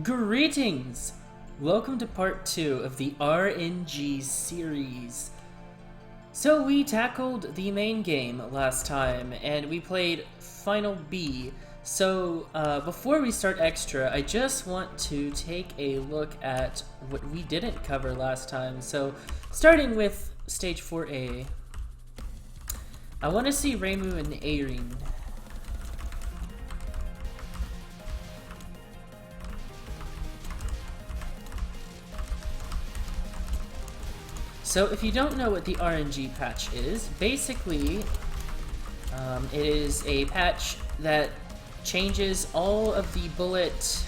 Greetings! Welcome to part 2 of the RNG series. So we tackled the main game last time, and we played Final B. So before we start extra, I just want to take a look at what we didn't cover last time. So starting with stage 4A, I want to see Reimu and Eirin. So if you don't know what the RNG patch is, basically it is a patch that changes all of the bullet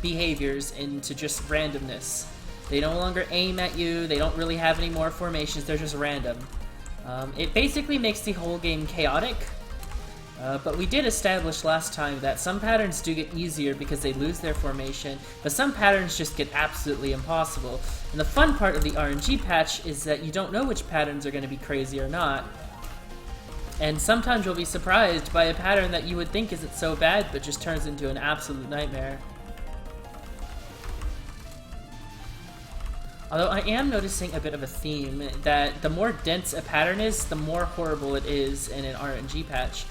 behaviors into just randomness. They no longer aim at you, they don't really have any more formations, they're just random. It basically makes the whole game chaotic, but we did establish last time that some patterns do get easier because they lose their formation, but some patterns just get absolutely impossible. And the fun part of the RNG patch is that you don't know which patterns are going to be crazy or not. And sometimes you'll be surprised by a pattern that you would think isn't so bad, but just turns into an absolute nightmare. Although I am noticing a bit of a theme, that the more dense a pattern is, the more horrible it is in an RNG patch.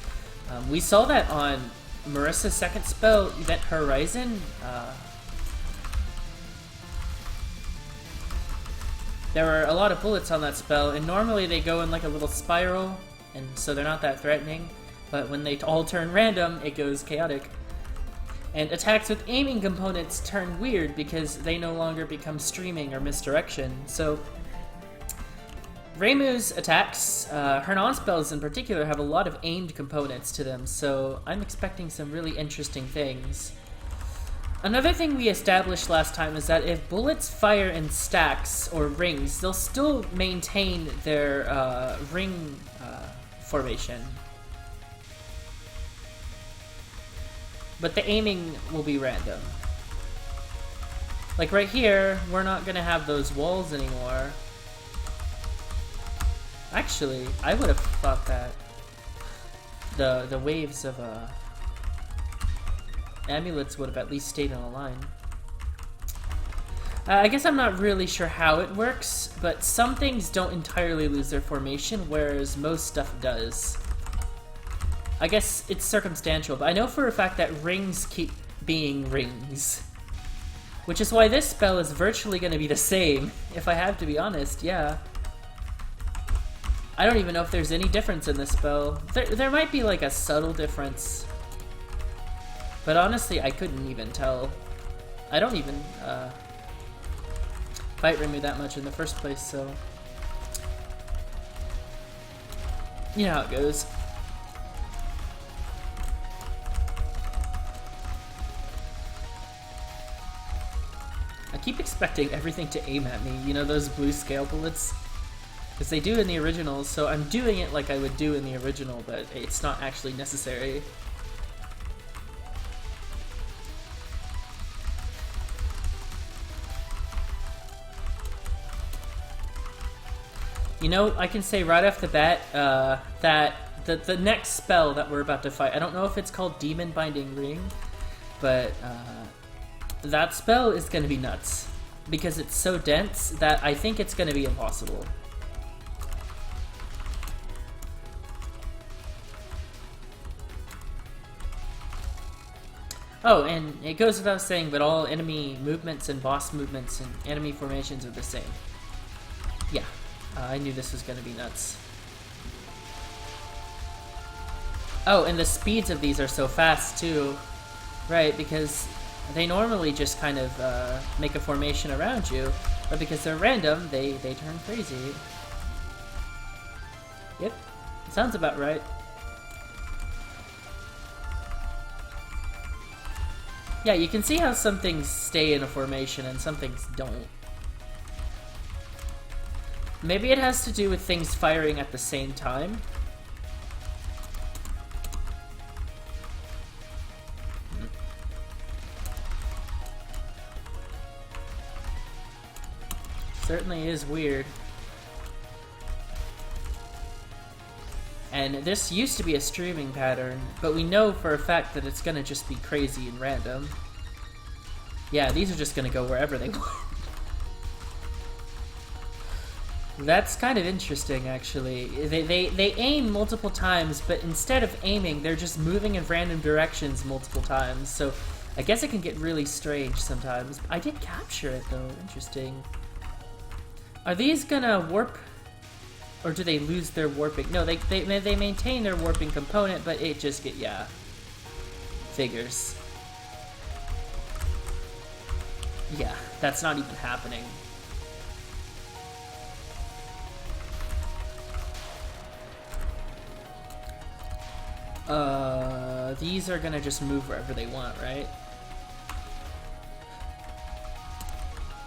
We saw that on Marissa's second spell, Event Horizon. There were a lot of bullets on that spell, and normally they go in like a little spiral, and so they're not that threatening. But when they all turn random, it goes chaotic. And attacks with aiming components turn weird because they no longer become streaming or misdirection. So Reimu's attacks, her non-spells in particular, have a lot of aimed components to them, so I'm expecting some really interesting things. Another thing we established last time is that if bullets fire in stacks or rings, they'll still maintain their ring formation. But the aiming will be random. Like right here, we're not gonna have those walls anymore. Actually, I would have thought that the waves of amulets would have at least stayed in a line. I guess I'm not really sure how it works, but some things don't entirely lose their formation, whereas most stuff does. I guess it's circumstantial, but I know for a fact that rings keep being rings. Which is why this spell is virtually going to be the same, if I have to be honest, yeah. I don't even know if there's any difference in this spell. There might be like a subtle difference. But honestly, I couldn't even tell. I don't even fight Reimu that much in the first place, so... You know how it goes. I keep expecting everything to aim at me, you know, those blue scale bullets? Because they do in the original, so I'm doing it like I would do in the original, but it's not actually necessary. You know, I can say right off the bat that the next spell that we're about to fight, I don't know if it's called Demon Binding Ring, but that spell is going to be nuts. Because it's so dense that I think it's going to be impossible. Oh, and it goes without saying, but all enemy movements and boss movements and enemy formations are the same. Yeah, I knew this was going to be nuts. Oh, and the speeds of these are so fast too. Right, because they normally just kind of make a formation around you, but because they're random, they turn crazy. Yep, sounds about right. Yeah, you can see how some things stay in a formation and some things don't. Maybe it has to do with things firing at the same time. Certainly is weird. And this used to be a streaming pattern, but we know for a fact that it's gonna just be crazy and random. Yeah, these are just gonna go wherever they want. That's kind of interesting, actually. They aim multiple times, but instead of aiming, they're just moving in random directions multiple times. So I guess it can get really strange sometimes. I did capture it, though. Interesting. Are these gonna warp? Or do they lose their warping? No, they maintain their warping component, but it just get, yeah. Figures. Yeah, that's not even happening. These are gonna just move wherever they want, right?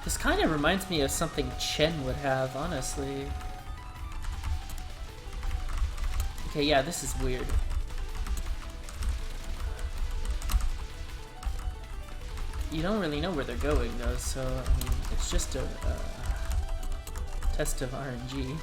This kind of reminds me of something Chen would have, honestly. Okay, yeah, this is weird. You don't really know where they're going, though, so, I mean, it's just a test of RNG.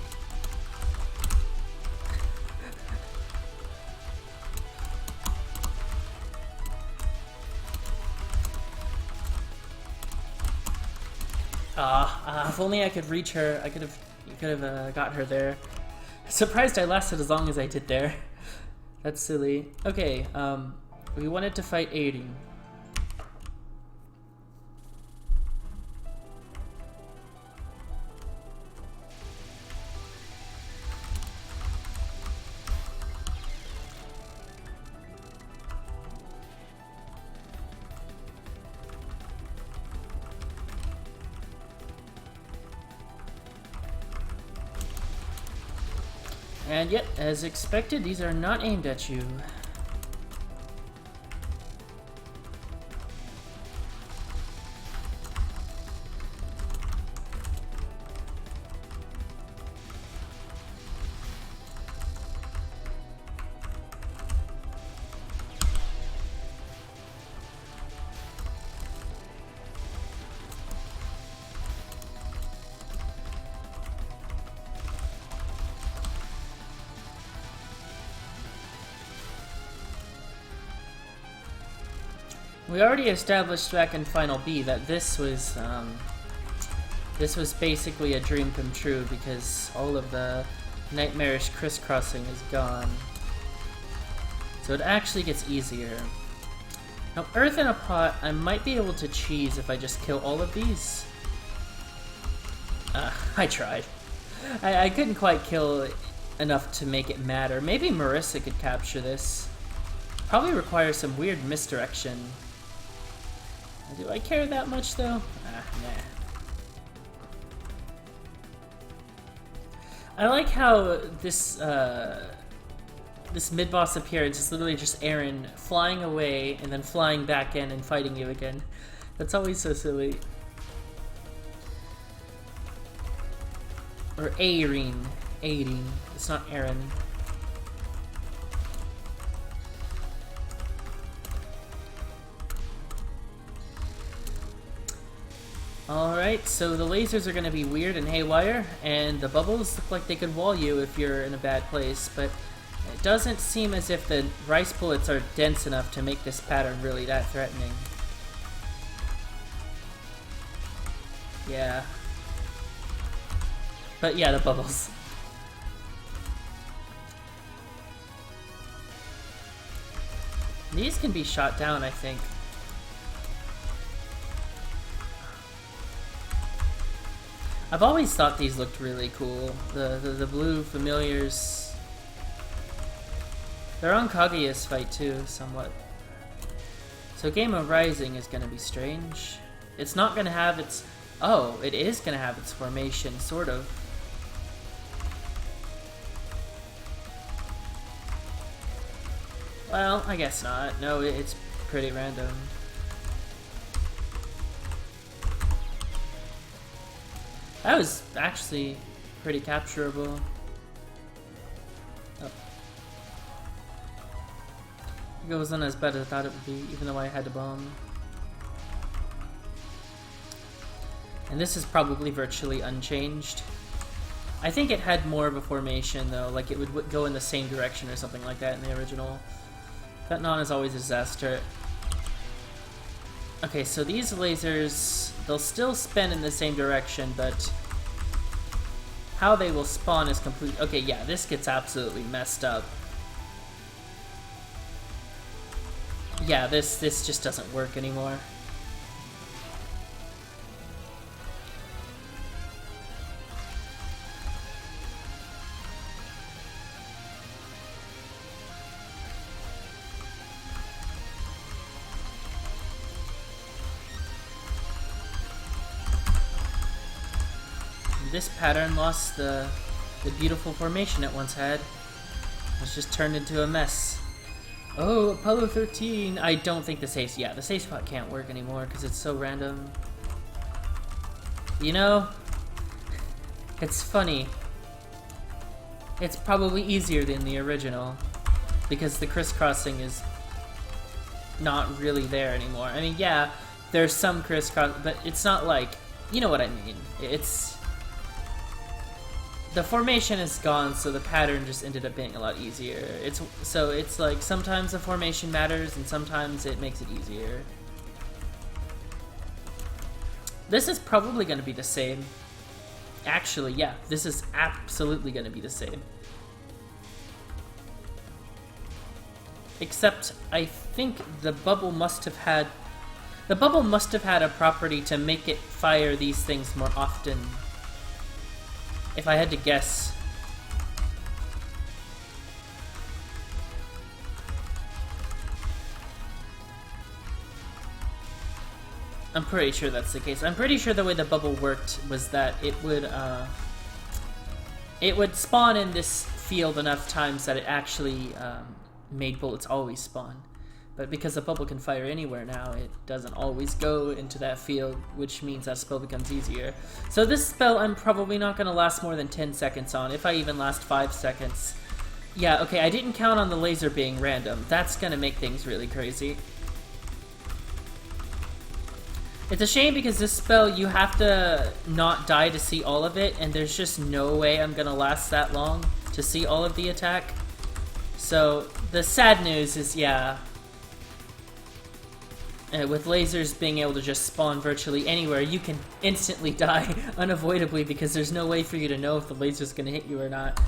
If only I could reach her, you could have got her there. Surprised I lasted as long as I did there. That's silly. Okay, we wanted to fight Eirin. And yet, as expected, these are not aimed at you. We already established back in Final B that this was basically a dream come true because all of the nightmarish crisscrossing is gone. So it actually gets easier. Now, Earth in a Pot, I might be able to cheese if I just kill all of these. I tried. I couldn't quite kill enough to make it matter. Maybe Marissa could capture this. Probably requires some weird misdirection. Do I care that much, though? Nah. I like how this this mid-boss appearance is literally just Eirin flying away and then flying back in and fighting you again. That's always so silly. Or Eirin. Eirin. It's not Eirin. Alright, so the lasers are going to be weird and haywire, and the bubbles look like they could wall you if you're in a bad place, but it doesn't seem as if the rice bullets are dense enough to make this pattern really that threatening. Yeah. But yeah, the bubbles. These can be shot down, I think. I've always thought these looked really cool. The blue familiars. They're on Kaguya's fight too, somewhat. So Game of Rising is gonna be strange. It's not gonna have its... Oh, it is gonna have its formation, sort of. Well, I guess not. No, it's pretty random. That was actually pretty capturable. Oh. It wasn't as bad as I thought it would be, even though I had to bomb. And this is probably virtually unchanged. I think it had more of a formation though, like it would go in the same direction or something like that in the original. That non is always a disaster. Okay, so these lasers, they'll still spin in the same direction, but how they will spawn is complete. Okay, yeah, this gets absolutely messed up. Yeah, this just doesn't work anymore. This pattern lost the beautiful formation it once had. It's just turned into a mess. Oh, Apollo 13. I don't think the safe, yeah, the safe spot can't work anymore because it's so random. You know, it's funny. It's probably easier than the original because the crisscrossing is not really there anymore. I mean, yeah, there's some crisscross, but it's not like, you know what I mean. It's... The formation is gone, so the pattern just ended up being a lot easier. So it's like sometimes the formation matters and sometimes it makes it easier. This is probably going to be the same. Actually, yeah, this is absolutely going to be the same. Except I think the bubble must have had a property to make it fire these things more often. If I had to guess. I'm pretty sure that's the case. I'm pretty sure the way the bubble worked was that it would spawn in this field enough times that it actually made bullets always spawn. But because the bubble can fire anywhere now, it doesn't always go into that field, which means that spell becomes easier. So this spell I'm probably not going to last more than 10 seconds on, if I even last 5 seconds. Yeah, okay, I didn't count on the laser being random. That's going to make things really crazy. It's a shame because this spell, you have to not die to see all of it, and there's just no way I'm going to last that long to see all of the attack. So the sad news is, yeah... with lasers being able to just spawn virtually anywhere, you can instantly die unavoidably because there's no way for you to know if the laser's gonna hit you or not.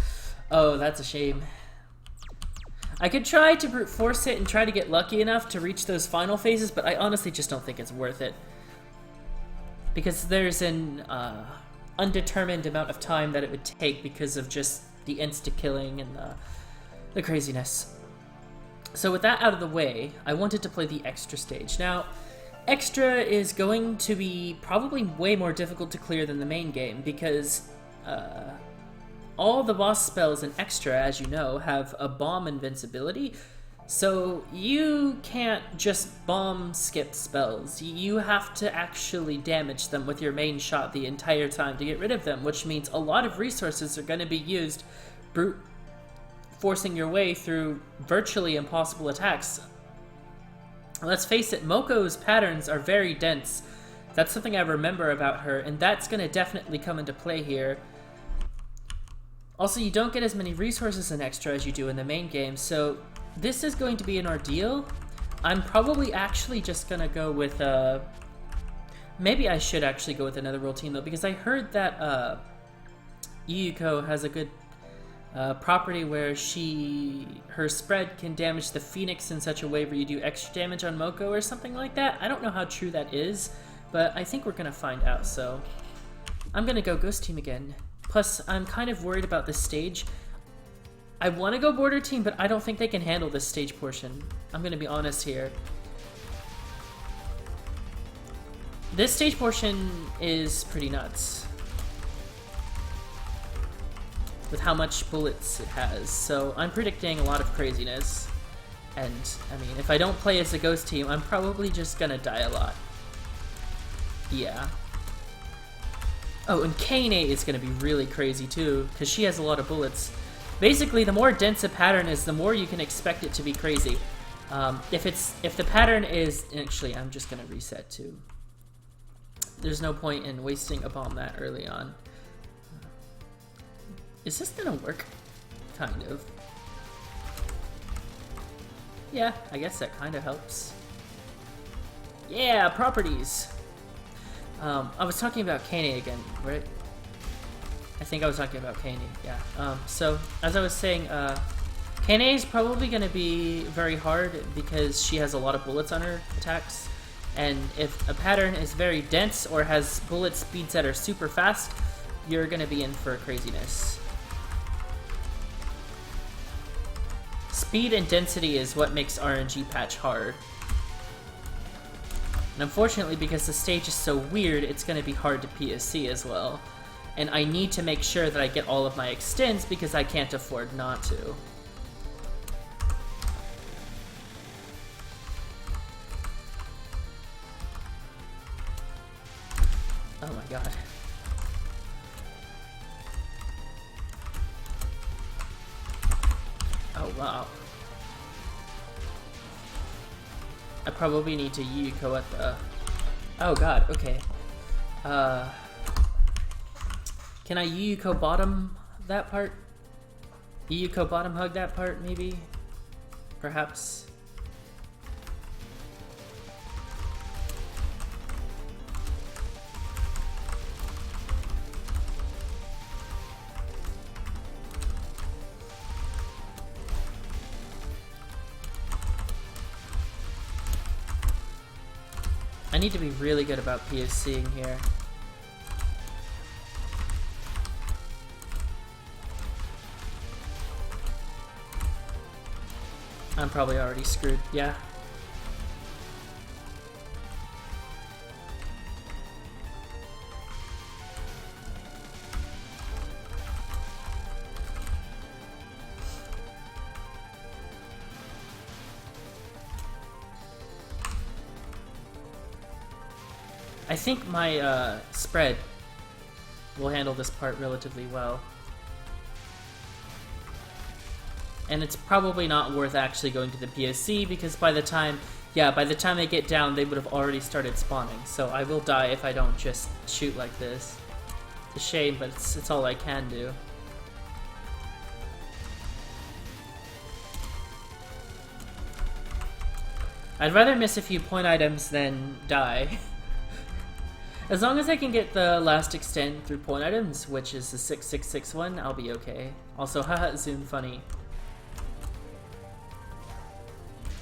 Oh, that's a shame. I could try to brute force it and try to get lucky enough to reach those final phases, but I honestly just don't think it's worth it. Because there's an undetermined amount of time that it would take because of just the insta-killing and the craziness. So with that out of the way, I wanted to play the extra stage. Now, extra is going to be probably way more difficult to clear than the main game because all the boss spells in extra, as you know, have a bomb invincibility. So you can't just bomb skip spells. You have to actually damage them with your main shot the entire time to get rid of them, which means a lot of resources are going to be used brute forcing your way through virtually impossible attacks. Let's face it, Moko's patterns are very dense. That's something I remember about her, and that's going to definitely come into play here. Also, you don't get as many resources in extra as you do in the main game, so this is going to be an ordeal. I'm probably actually just going to go with... maybe I should actually go with another routine, though, because I heard that Yuko has a good property where her spread can damage the Phoenix in such a way where you do extra damage on Moko or something like that. I don't know how true that is, but I think we're gonna find out, so I'm gonna go Ghost Team again. Plus, I'm kind of worried about this stage. I want to go Border Team, but I don't think they can handle this stage portion. I'm gonna be honest here. This stage portion is pretty nuts with how much bullets it has, so I'm predicting a lot of craziness. And, I mean, if I don't play as a Ghost Team, I'm probably just gonna die a lot. Yeah. Oh, and Kane is gonna be really crazy too, because she has a lot of bullets. Basically, the more dense a pattern is, the more you can expect it to be crazy. If the pattern is... Actually, I'm just gonna reset too. There's no point in wasting a bomb that early on. Is this gonna work? Kind of. Yeah, I guess that kind of helps. Yeah, properties. I was talking about Kane again, right? I think I was talking about Kane, yeah. So, as I was saying, Kane is probably going to be very hard because she has a lot of bullets on her attacks. And if a pattern is very dense or has bullet speeds that are super fast, you're going to be in for craziness. Speed and density is what makes RNG patch hard. And unfortunately, because the stage is so weird, it's going to be hard to PSC as well. And I need to make sure that I get all of my extends because I can't afford not to. Oh my god. Oh wow. I probably need to Yuko at the... Oh god, okay. Can I Yuko bottom that part? Yuko bottom hug that part, maybe? Perhaps? I need to be really good about PSCing here. I'm probably already screwed, yeah. I think my spread will handle this part relatively well. And it's probably not worth actually going to the PSC because by the time they get down, they would have already started spawning. So I will die if I don't just shoot like this. It's a shame, but it's all I can do. I'd rather miss a few point items than die. As long as I can get the last extend through point items, which is the 6661, I'll be okay. Also, haha, Zoom funny.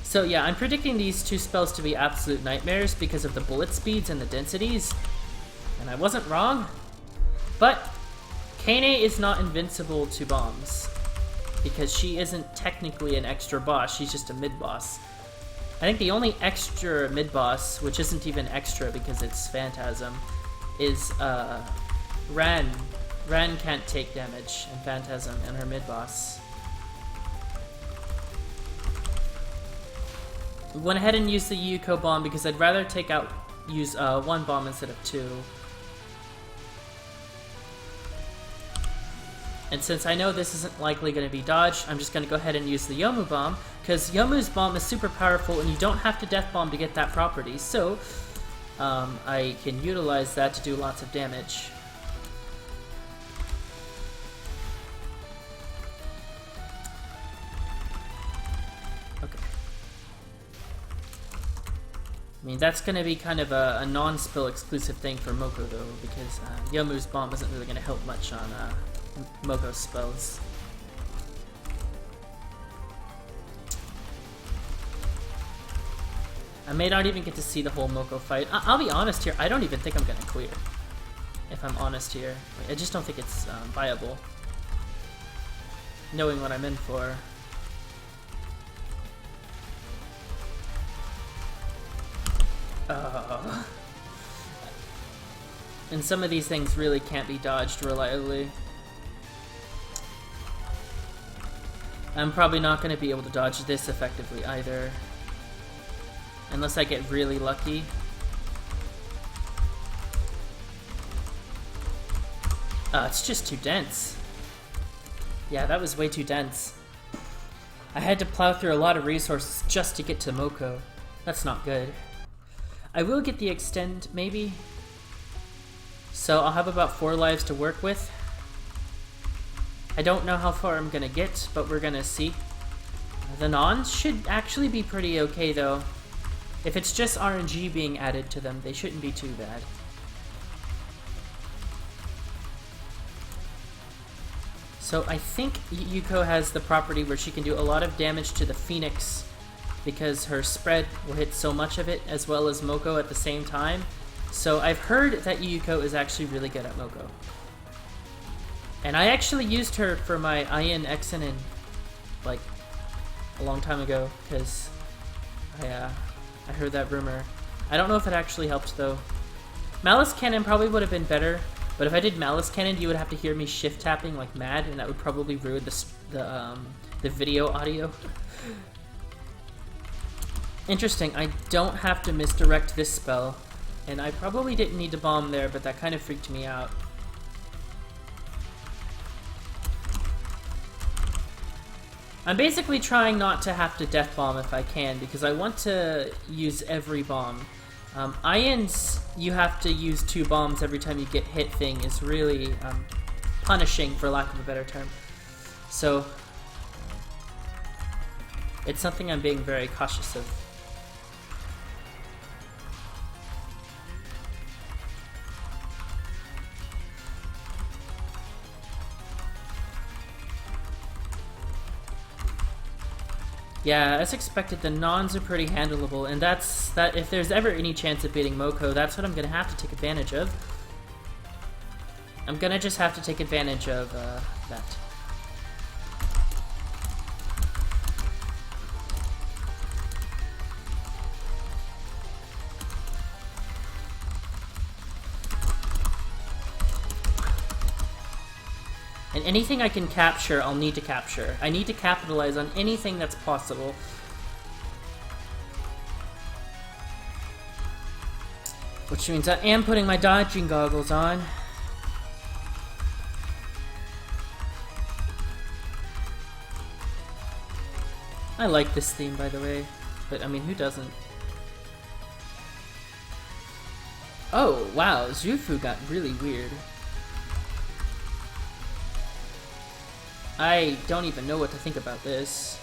So yeah, I'm predicting these two spells to be absolute nightmares because of the bullet speeds and the densities. And I wasn't wrong. But Kane is not invincible to bombs because she isn't technically an extra boss, she's just a mid-boss. I think the only extra mid-boss, which isn't even extra because it's Phantasm, is Ran. Ran can't take damage in Phantasm and her mid-boss. We went ahead and used the Yuko bomb because I'd rather use one bomb instead of two. And since I know this isn't likely going to be dodged, I'm just going to go ahead and use the Yomu bomb, because Yomu's bomb is super powerful and you don't have to death bomb to get that property, so I can utilize that to do lots of damage. Okay. I mean, that's going to be kind of a non-spill exclusive thing for Moko though, because Yomu's bomb isn't really going to help much on Moko's spells. I may not even get to see the whole Moko fight. I'll be honest here, I don't even think I'm gonna clear. If I'm honest here. I just don't think it's viable. Knowing what I'm in for. And some of these things really can't be dodged reliably. I'm probably not going to be able to dodge this effectively either. Unless I get really lucky. It's just too dense. Yeah, that was way too dense. I had to plow through a lot of resources just to get to Moko. That's not good. I will get the extend, maybe. So I'll have about 4 lives to work with. I don't know how far I'm gonna get, but we're gonna see. The Nons should actually be pretty okay though. If it's just RNG being added to them, they shouldn't be too bad. So I think Yuko has the property where she can do a lot of damage to the Phoenix because her spread will hit so much of it, as well as Moko at the same time. So I've heard that Yuko is actually really good at Moko. And I actually used her for my Eirin XNN like a long time ago because I heard that rumor. I don't know if it actually helped though. Malice Cannon probably would have been better, but if I did Malice Cannon, you would have to hear me shift tapping like mad, and that would probably ruin the video audio. Interesting, I don't have to misdirect this spell, and I probably didn't need to bomb there, but that kind of freaked me out. I'm basically trying not to have to death bomb if I can, because I want to use every bomb. Iron's, you have to use 2 bombs every time you get hit thing is really punishing, for lack of a better term. So, it's something I'm being very cautious of. Yeah, as expected, the nons are pretty handleable, and that's that. If there's ever any chance of beating Moko, that's what I'm gonna have to take advantage of. I'm gonna just have to take advantage of that. And anything I can capture, I'll need to capture. I need to capitalize on anything that's possible. Which means I am putting my dodging goggles on. I like this theme, by the way. But, I mean, who doesn't? Oh, wow, Xufu got really weird. I don't even know what to think about this.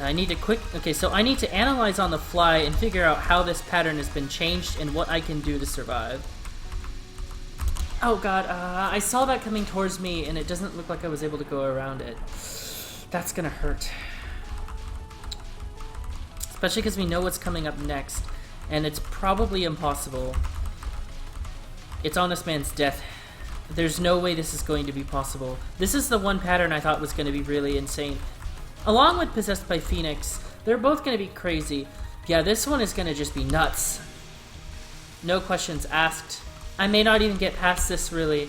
I need to okay, so I need to analyze on the fly and figure out how this pattern has been changed and what I can do to survive. Oh god, I saw that coming towards me and it doesn't look like I was able to go around it. That's gonna hurt. Especially because we know what's coming up next, and it's probably impossible. It's on this man's death. There's no way this is going to be possible. This is the one pattern I thought was going to be really insane. Along with Possessed by Phoenix, they're both going to be crazy. Yeah, this one is going to just be nuts. No questions asked. I may not even get past this, really.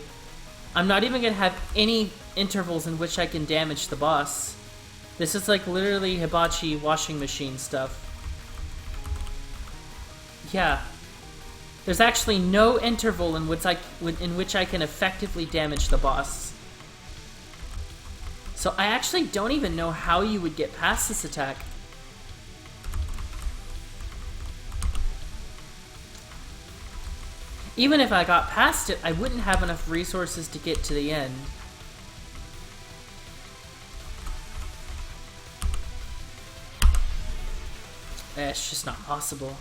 I'm not even going to have any intervals in which I can damage the boss. This is like literally hibachi washing machine stuff. Yeah. There's actually no interval in which I can effectively damage the boss. So I actually don't even know how you would get past this attack. Even if I got past it, I wouldn't have enough resources to get to the end. It's just not possible.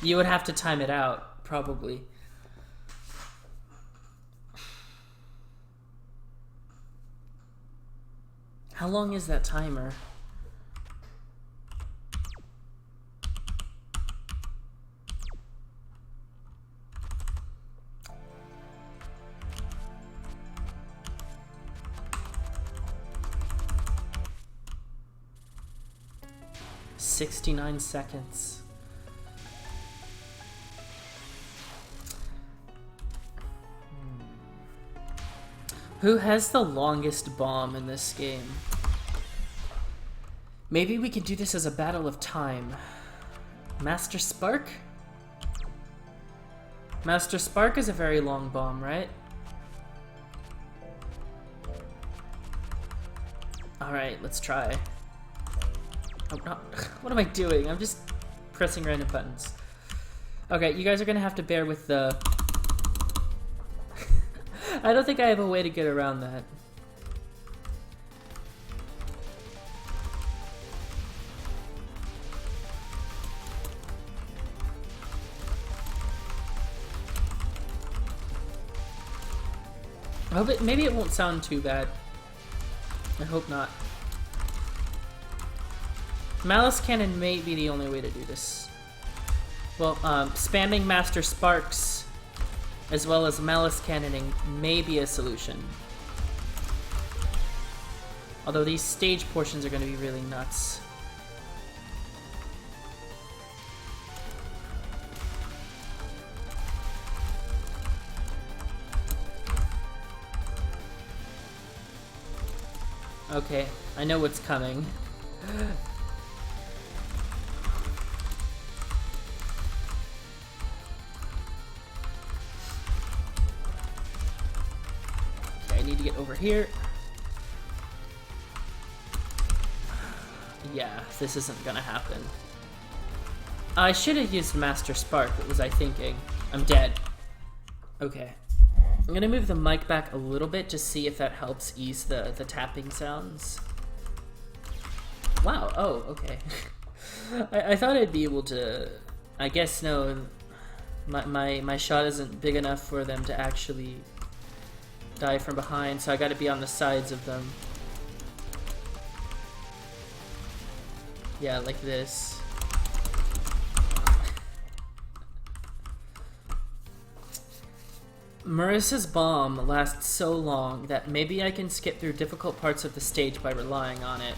You would have to time it out, probably. How long is that timer? "69 seconds. Who has the longest bomb in this game? Maybe we could do this as a battle of time. Master Spark? Master Spark is a very long bomb, right? Alright, let's try. Oh, no. What am I doing? I'm just pressing random buttons. Okay, you guys are gonna have to bear with the... I don't think I have a way to get around that. I hope maybe it won't sound too bad. I hope not. Malice Cannon may be the only way to do this. Well, spamming Master Sparks as well as Malice Cannoning may be a solution. Although these stage portions are going to be really nuts. Okay, I know what's coming. Okay, I need to get over here. Yeah, this isn't gonna happen. I should have used Master Spark, what was I thinking? I'm dead. Okay. I'm gonna move the mic back a little bit to see if that helps ease the tapping sounds. Wow, oh, okay. I thought I'd be able to... I guess no, my shot isn't big enough for them to actually die from behind, so I gotta be on the sides of them. Yeah, like this. Marissa's bomb lasts so long that maybe I can skip through difficult parts of the stage by relying on it.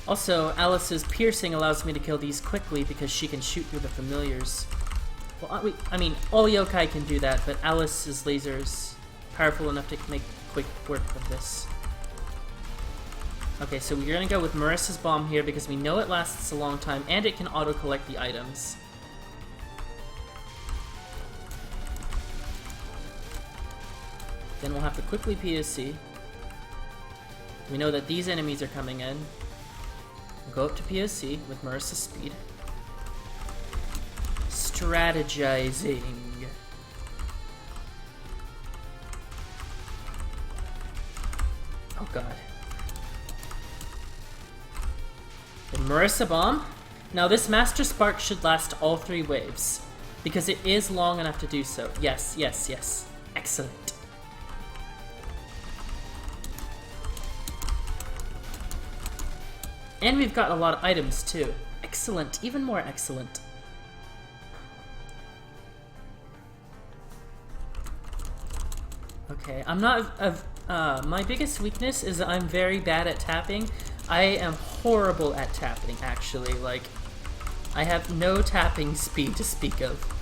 Also, Alice's piercing allows me to kill these quickly because she can shoot through the familiars. Well, I mean, all yokai can do that, but Alice's laser's powerful enough to make quick work of this. Okay, so we're gonna go with Marissa's bomb here because we know it lasts a long time and it can auto-collect the items. Then we'll have to quickly PSC. We know that these enemies are coming in. We'll go up to PSC with Marissa's speed. Strategizing. Oh god. The Marissa bomb. Now this Master Spark should last all 3 waves, because it is long enough to do so. Yes, yes, yes. Excellent. And we've got a lot of items too. Excellent, even more excellent. Okay, I'm not... my biggest weakness is that I'm very bad at tapping. I am horrible at tapping, actually. Like, I have no tapping speed to speak of.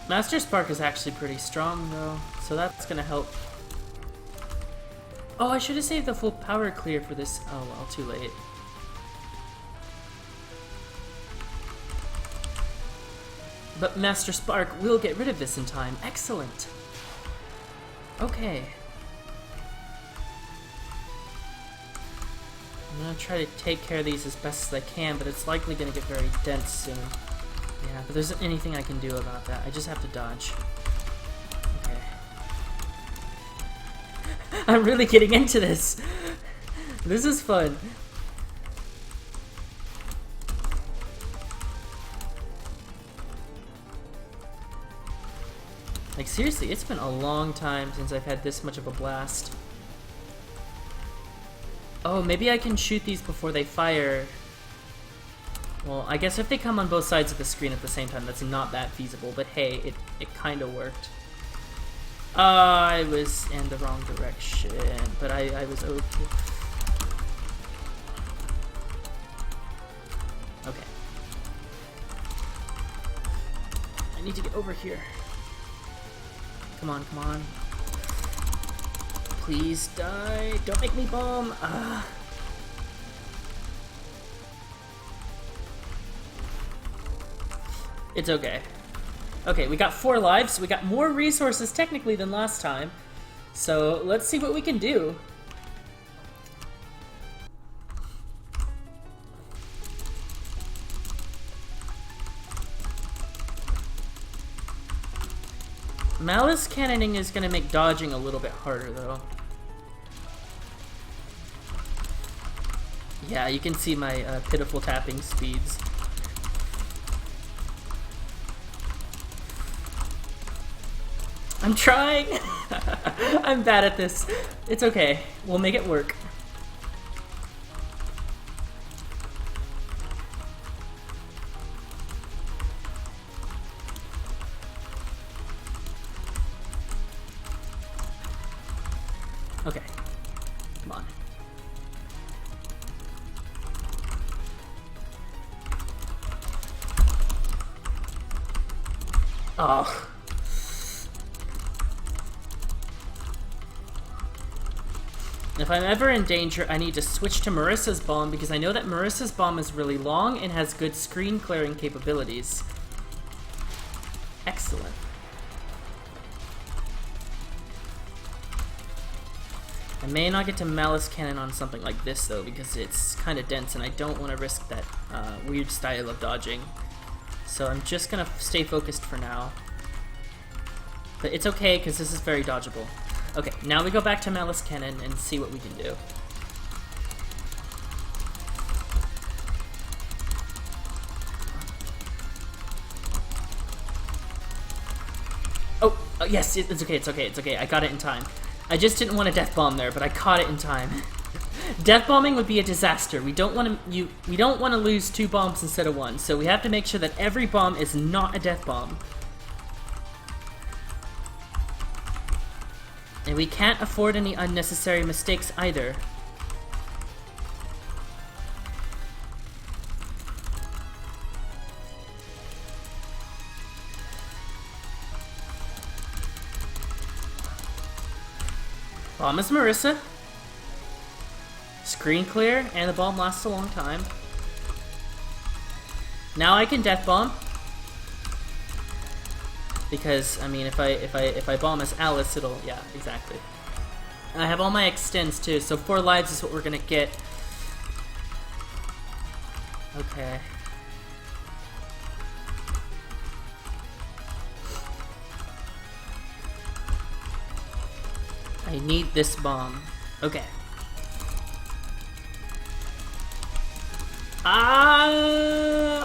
Master Spark is actually pretty strong, though, so that's gonna help. Oh, I should have saved the full power clear for this. Oh well, too late. But Master Spark will get rid of this in time. Excellent. Okay. I'm gonna try to take care of these as best as I can, but it's likely gonna get very dense soon. Yeah, but there isn't anything I can do about that. I just have to dodge. Okay. I'm really getting into this. This is fun. Like, seriously, it's been a long time since I've had this much of a blast. Oh, maybe I can shoot these before they fire. Well, I guess if they come on both sides of the screen at the same time, that's not that feasible, but hey, it kind of worked. I was in the wrong direction, but I was okay. Okay. I need to get over here. Come on, come on. Please die. Don't make me bomb. It's okay. Okay, we got 4 lives. We got more resources technically than last time. So let's see what we can do. Malice cannoning is gonna make dodging a little bit harder though. Yeah, you can see my pitiful tapping speeds. I'm trying! I'm bad at this. It's okay. We'll make it work. Okay. Come on. Oh. If I'm ever in danger, I need to switch to Marissa's bomb because I know that Marissa's bomb is really long and has good screen clearing capabilities. Excellent. I may not get to Malice Cannon on something like this though because it's kind of dense and I don't want to risk that weird style of dodging. So I'm just gonna stay focused for now. But it's okay because this is very dodgeable. Okay, now we go back to Malice Cannon and see what we can do. Oh, yes, it's okay, it's okay, it's okay. I got it in time. I just didn't want a death bomb there, but I caught it in time. Death bombing would be a disaster. We don't want to lose 2 bombs instead of 1, so we have to make sure that every bomb is not a death bomb. And we can't afford any unnecessary mistakes either. Bomb is Marissa. Screen clear, and the bomb lasts a long time. Now I can death bomb. Because I mean, if I bomb as Alice, it'll, yeah, exactly. And I have all my extends too, so 4 lives is what we're gonna get. Okay. I need this bomb. Okay.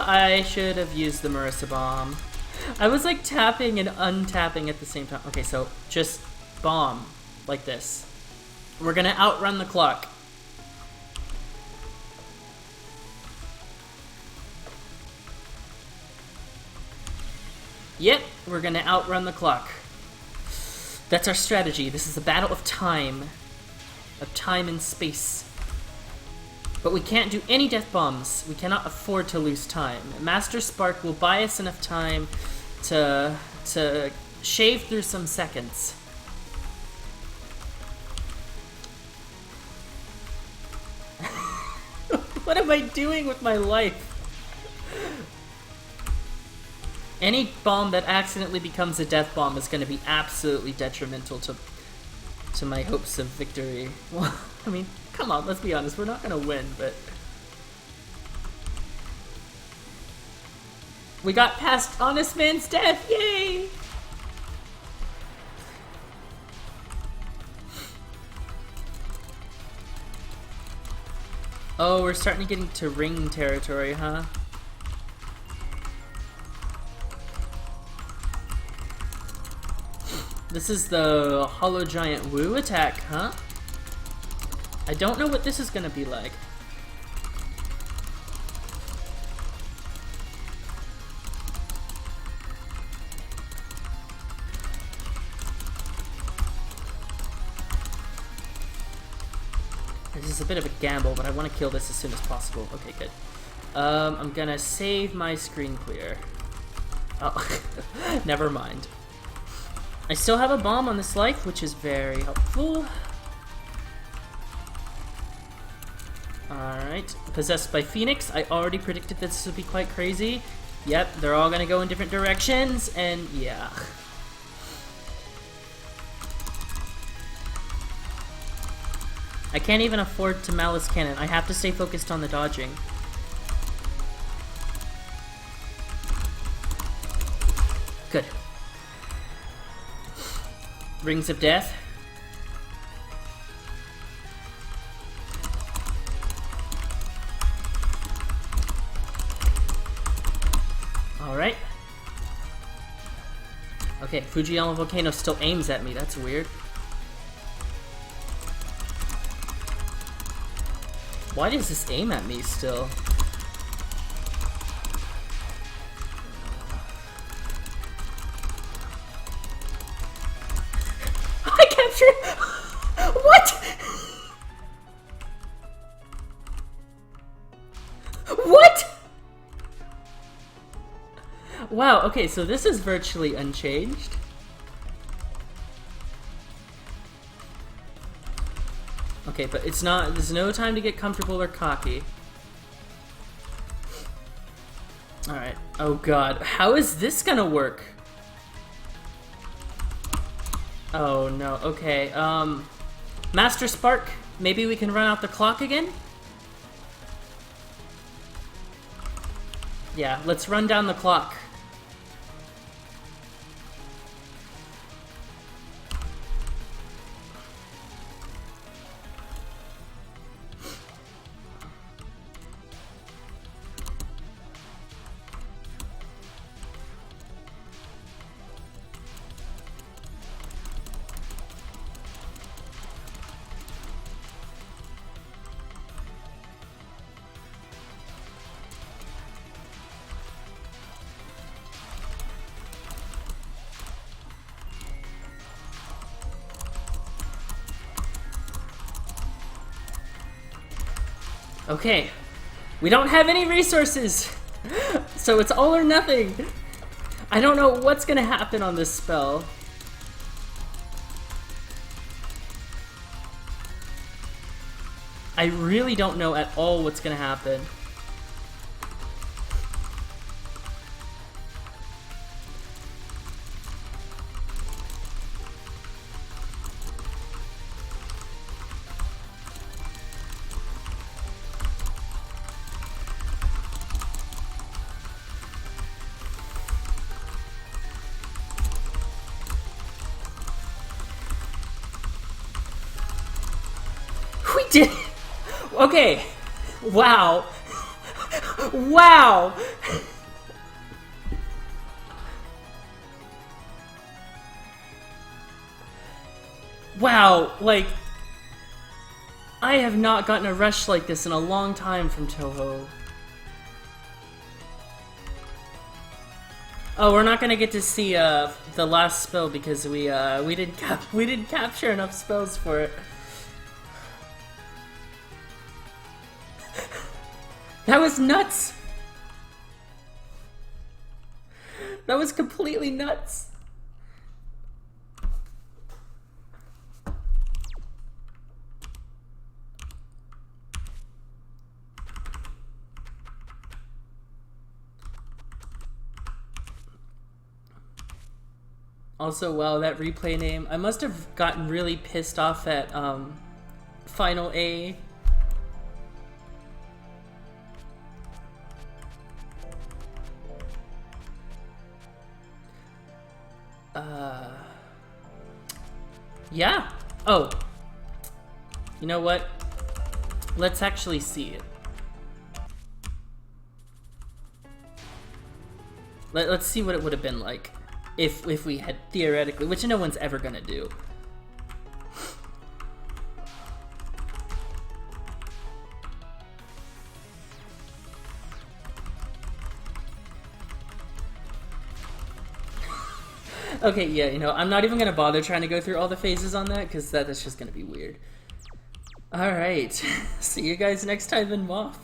I should have used the Marissa bomb. I was like tapping and untapping at the same time. Okay, so just bomb like this. We're gonna outrun the clock. Yep, we're gonna outrun the clock. That's our strategy. This is a battle of time and space. But we can't do any death bombs. We cannot afford to lose time. Master Spark will buy us enough time to shave through some seconds. What am I doing with my life? Any bomb that accidentally becomes a death bomb is going to be absolutely detrimental to my hopes of victory. Well, I mean, come on, let's be honest, we're not going to win, but... We got past Honest Man's death, yay! Oh, we're starting to get into ring territory, huh? This is the Hollow Giant Woo attack, huh? I don't know what this is gonna be like. This is a bit of a gamble, but I want to kill this as soon as possible. Okay, good. I'm gonna save my screen clear. Oh, never mind. I still have a bomb on this life, which is very helpful. Alright, possessed by Phoenix. I already predicted that this would be quite crazy. Yep, they're all gonna go in different directions, and yeah. I can't even afford to Malice Cannon. I have to stay focused on the dodging. Good. Rings of Death. Alright. Okay, Fujiyama Volcano still aims at me. That's weird. Why does this aim at me still? I captured... What? What? Wow, okay, so this is virtually unchanged. Okay, but it's not, there's no time to get comfortable or cocky. Alright, oh god, how is this gonna work? Oh no, okay, Master Spark, maybe we can run out the clock again? Yeah, let's run down the clock. Okay, we don't have any resources, so it's all or nothing. I don't know what's gonna happen on this spell. I really don't know at all what's gonna happen. We did it! Okay. Wow. Wow! Wow, like... I have not gotten a rush like this in a long time from Touhou. Oh, we're not gonna get to see the last spell because we didn't capture enough spells for it. That was nuts! That was completely nuts! Also, wow, that replay name. I must have gotten really pissed off at FinalA. Yeah. Oh. You know what? Let's actually see it. Let's see what it would have been like if we had theoretically, which no one's ever gonna do. Okay, yeah, you know, I'm not even gonna bother trying to go through all the phases on that, because that's just gonna be weird. Alright, see you guys next time in MOF.